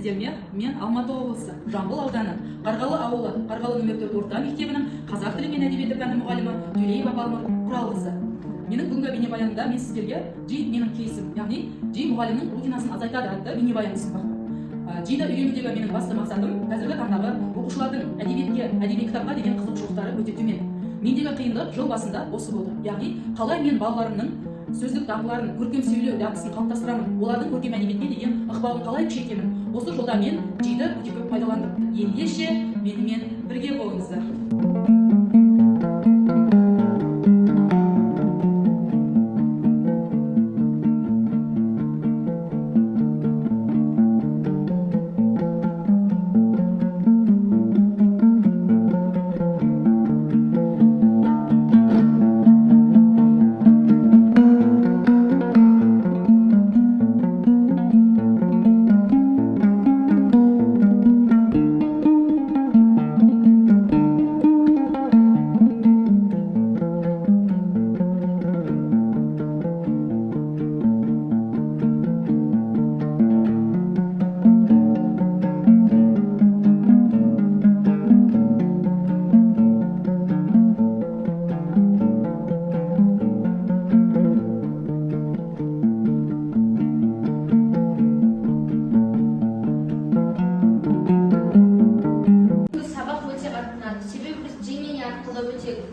сіздерге мен Алматы облысы, Жамбыл ауданы, Қарғалы ауылы, Қарғалы нөмір 4 орта мектебінің қазақ тілі мен әдебиеті пәні мұғалімі Төлеева Балнұр Құралқызы. Менің бүгінгі бейнебаянымда мен сіздерге жи менің кейсім, яғни жи мұғалімнің рутинасын азайтады атты бейнебаян ұсынбақпын. Жиді үйренудегі менің басты мақсатым қазіргі таңдағы оқушылардың әдеби кітапқа деген қызығушылықтары өте төмен. Мендегі қиындық жыл басында осы болды. Яғни қалай мен балаларымның сөздік дағдыларын, көркем сөйлеу дағдысын қалыптастырамын, олардың көркем әдебиетке деген ықпалын қалай күшейтемін. Осы жолда мен жиді өте көп пайдаландым. Ендеше менімен бірге болыңыздар.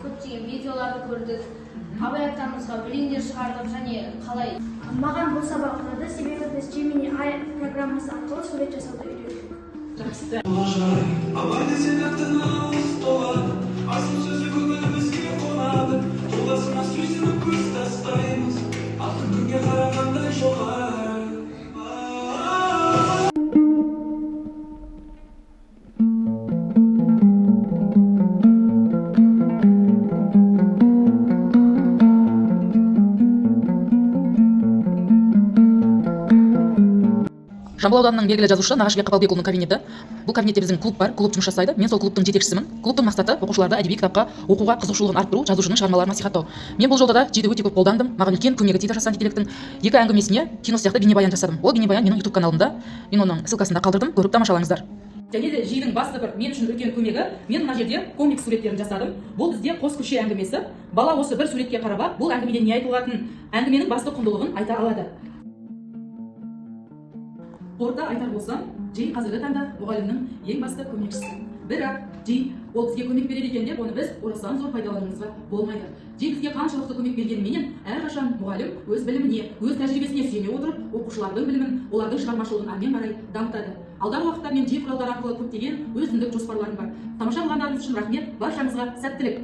көптеген видеоларды көрдік, абай атамызға өлеңдер шығардық және қалай. Маған бұл сабақ ұнады, себебі біз Gemini AI программасы арқылы сурет жасауды үйрендік. Жақсы. Абай десең ақтына ауыз толады, асыл сөзі көңілімізге қонады, толасына сөзіні көз тастаймыз, алтын күнге қарағандай жоғары. Жамбыл ауданының белгілі жазушы Нағашыбек Қапалбекұлының кабинеті. Бұл кабинетте біздің клуб бар, клуб жұмыс жасайды. Мен сол клубтың жетекшісімін. Клубтың мақсаты оқушыларды әдеби кітапқа оқуға қызығушылығын арттыру, жазушының шығармаларын насихаттау. Мен бұл жолда да жиді өте көп қолдандым. Маған үлкен көмегі тиді Жастан жетеліктің 2 әңгімесіне кино сияқты бейнебаян жасадым. Ол бейнебаян менің YouTube каналымда. Мен оның ссылкасын да қалдырдым, көріп тамашалаңыздар. Және де жидің басты бір мен үшін үлкен көмегі, мен мына жерде комикс суреттерін жасадым. Бұл бізде қос көше әңгімесі. Бала осы бір суретке қарап, бұл әңгімеден не айтылатынын, әңгіменің басты құндылығын айта алады. Қорыта айтар болсам, жи қазіргі таңда мұғалімнің ең басты көмекшісі. Бірақ жи ол бізге көмек береді екен деп, оны біз орасан зор пайдалануымызға болмайды. Жи бізге қаншалықты көмек бергеніменен, әрқашан мұғалім өз біліміне, өз тәжірибесіне сүйене отырып, оқушылардың білімін, олардың шығармашылығын әрмен қарай дамытады. Алдағы уақытта мен жи құралдары арқылы көптеген өзіндік жоспарларым бар. Тамаша болғандарыңыз үшін рахмет, баршаңызға сәттілік.